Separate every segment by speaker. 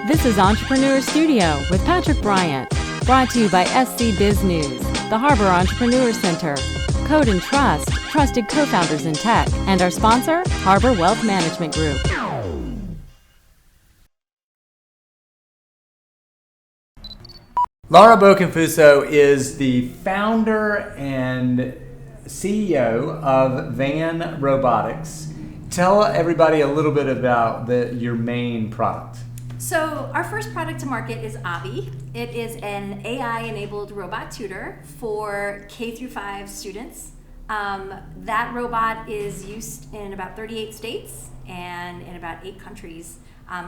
Speaker 1: This is Entrepreneur Studio with Patrick Bryant, brought to you by SC Biz News, the Harbor Entrepreneur Center, Code and Trust, trusted co-founders in tech, and our sponsor, Harbor Wealth Management Group.
Speaker 2: Laura Boccanfuso is the founder and CEO of Van Robotics. Tell everybody a little bit about your main product.
Speaker 3: So our first product to market is Abby. It is an AI-enabled robot tutor for K-5 students. That robot is used in about 38 states and in about 8 countries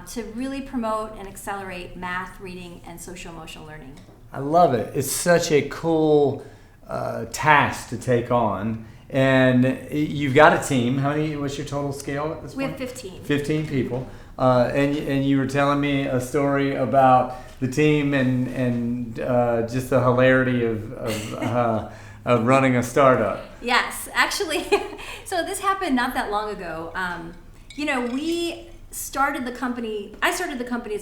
Speaker 3: to really promote and accelerate math, reading, and social-emotional learning.
Speaker 2: I love it. It's such a cool task to take on. And you've got a team. What's your total scale at this point?
Speaker 3: We have 15.
Speaker 2: 15 people. And you were telling me a story about the team and just the hilarity of running a startup.
Speaker 3: Yes, actually. So this happened not that long ago. I started the company as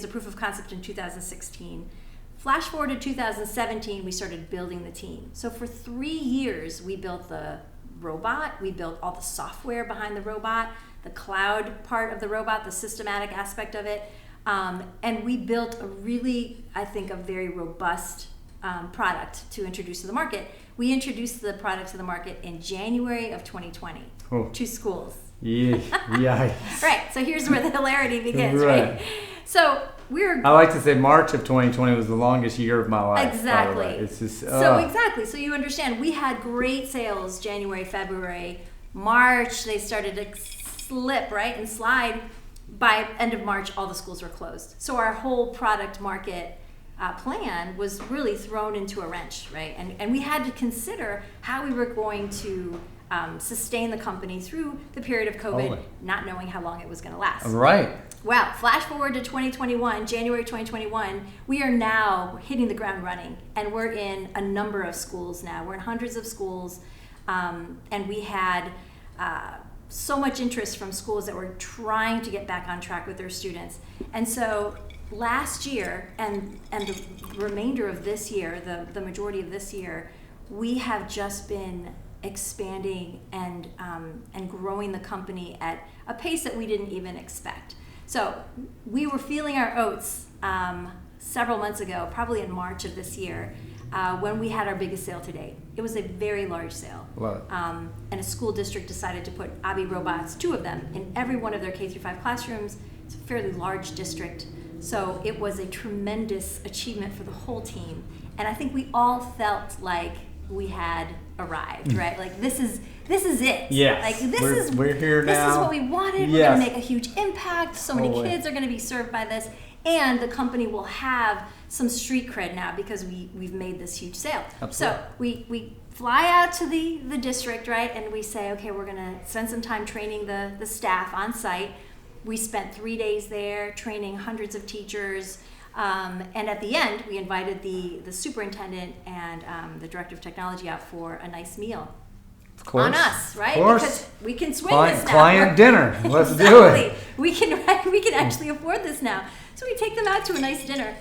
Speaker 3: a proof of concept in 2016. Flash forward to 2017, we started building the team. So for 3 years, we built the robot. We built all the software behind the robot, the cloud part of the robot, the systematic aspect of it. And we built a very robust product to introduce to the market. We introduced the product to the market in January of 2020 to schools.
Speaker 2: Yeah.
Speaker 3: Right, so here's where the hilarity begins, right? So I
Speaker 2: like to say March of 2020 was the longest year of my life.
Speaker 3: Exactly.
Speaker 2: It's just,
Speaker 3: Exactly. So you understand, we had great sales January, February. March, they started to slip, right, and slide. By end of March, all the schools were closed. So our whole product market plan was really thrown into a wrench, right? And we had to consider how we were going to sustain the company through the period of COVID, not knowing how long it was going to last.
Speaker 2: Right.
Speaker 3: Well, flash forward to 2021, January 2021, we are now hitting the ground running, and we're in a number of schools now. We're in hundreds of schools, and we had so much interest from schools that were trying to get back on track with their students. And so last year and the remainder of this year, the majority of this year, we have just been expanding and growing the company at a pace that we didn't even expect. So we were feeling our oats several months ago, probably in March of this year, when we had our biggest sale to date. It was a very large sale.
Speaker 2: Love it.
Speaker 3: And a school district decided to put Abby robots, 2 of them, in every one of their K-5 classrooms. It's a fairly large district. So it was a tremendous achievement for the whole team. And I think we all felt like we had arrived, right? Like this is it.
Speaker 2: Yes.
Speaker 3: Like
Speaker 2: we're here now.
Speaker 3: This is what we wanted.
Speaker 2: Yes.
Speaker 3: We're going to make a huge impact. So many kids are going to be served by this, and the company will have some street cred now because we've made this huge sale.
Speaker 2: Absolutely.
Speaker 3: So we fly out to the district, right? And we say, okay, we're going to spend some time training the staff on site. We spent 3 days there training hundreds of teachers. And at the end, we invited the superintendent and the director of technology out for a nice meal.
Speaker 2: Of course.
Speaker 3: On us, right?
Speaker 2: Of course.
Speaker 3: Because we can swing this now.
Speaker 2: Client dinner. Let's do it.
Speaker 3: We can actually afford this now. So we take them out to a nice dinner.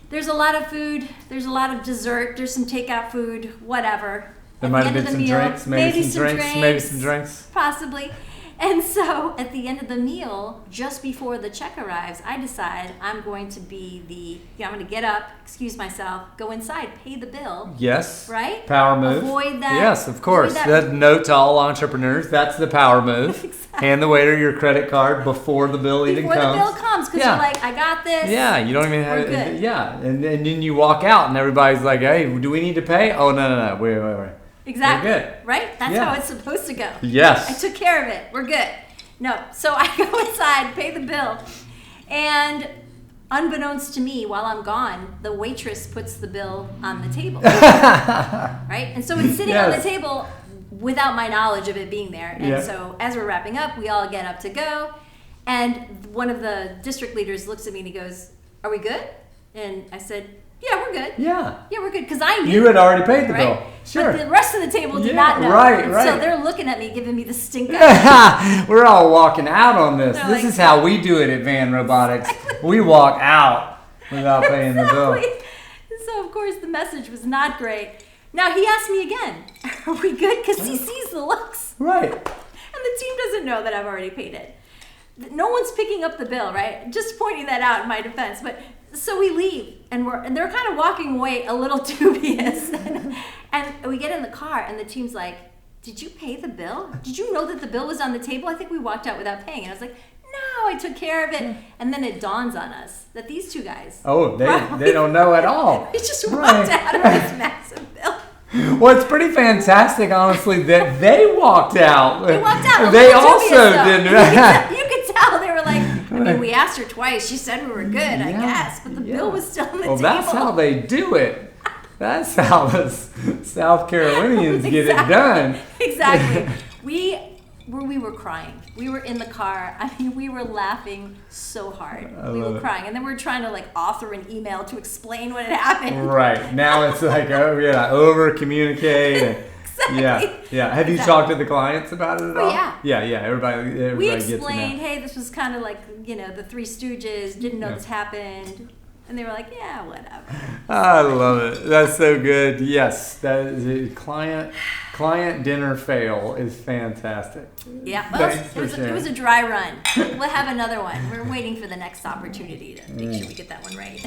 Speaker 3: There's a lot of food. There's a lot of dessert. There's some takeout food, whatever.
Speaker 2: There might have been some drinks, maybe some drinks.
Speaker 3: Possibly. And so at the end of the meal, just before the check arrives, I decide I'm going to be I'm going to get up, excuse myself, go inside, pay the bill.
Speaker 2: Yes.
Speaker 3: Right?
Speaker 2: Power move.
Speaker 3: Avoid that.
Speaker 2: Yes, of course. That note to all entrepreneurs, that's the power move.
Speaker 3: Exactly.
Speaker 2: Hand the waiter your credit card before the bill even comes.
Speaker 3: Before the bill comes, because you're like, I got this.
Speaker 2: Yeah, you don't even have
Speaker 3: good.
Speaker 2: Yeah, and then you walk out and everybody's like, hey, do we need to pay? Oh, no. Wait.
Speaker 3: Exactly.
Speaker 2: We're good.
Speaker 3: Right? That's how it's supposed to go.
Speaker 2: Yes.
Speaker 3: I took care of it. We're good. No. So I go inside, pay the bill, and unbeknownst to me, while I'm gone, the waitress puts the bill on the table. Right? And so it's sitting on the table without my knowledge of it being there. And so as we're wrapping up, we all get up to go. And one of the district leaders looks at me and he goes, "Are we good?" And I said, Yeah, we're good.
Speaker 2: Yeah.
Speaker 3: Yeah, we're good. Because I knew.
Speaker 2: You had already paid the bill.
Speaker 3: Right?
Speaker 2: Sure.
Speaker 3: But the rest of the table did
Speaker 2: Yeah,
Speaker 3: not know.
Speaker 2: right,
Speaker 3: And
Speaker 2: right.
Speaker 3: So they're looking at me, giving me the stink eye.
Speaker 2: We're all walking out on this.
Speaker 3: They're
Speaker 2: This
Speaker 3: like-
Speaker 2: is how we do it at Van Robotics. We walk out without paying the bill.
Speaker 3: Exactly. So, of course, the message was not great. Now, he asked me again, are we good? Because he sees the looks.
Speaker 2: Right.
Speaker 3: And the team doesn't know that I've already paid it. No one's picking up the bill, right? Just pointing that out in my defense. But so we leave, and they're kind of walking away a little dubious. And we get in the car, and the team's like, did you pay the bill? Did you know that the bill was on the table? I think we walked out without paying. And I was like, no, I took care of it. And then it dawns on us that these two guys.
Speaker 2: Oh, they don't know at all.
Speaker 3: We just walked out of this massive bill.
Speaker 2: Well, it's pretty fantastic, honestly, that they walked out.
Speaker 3: They walked out.
Speaker 2: They
Speaker 3: also
Speaker 2: also didn't.
Speaker 3: You could tell they were like, I mean, we asked her twice. She said we were good, I guess, but the bill was still on the table.
Speaker 2: Well, that's how they do it. That's how the South Carolinians get it done.
Speaker 3: Exactly. We were crying. We were in the car. I mean, we were laughing so hard. We were crying. And then we were trying to author an email to explain what had happened.
Speaker 2: Right. Now it's like, over communicate.
Speaker 3: Exactly.
Speaker 2: Yeah. Have you talked to the clients about it at all?
Speaker 3: Yeah.
Speaker 2: Yeah. Everybody
Speaker 3: We
Speaker 2: gets it now.
Speaker 3: explained, hey, this was kind of like, the Three Stooges, didn't know this happened. And they were like, yeah, whatever.
Speaker 2: I love it. That's so good. Yes, that is a client dinner fail is fantastic.
Speaker 3: Yeah, well,
Speaker 2: Thanks for
Speaker 3: it
Speaker 2: sharing.
Speaker 3: was a dry run. We'll have another one. We're waiting for the next opportunity to make sure we get that one right.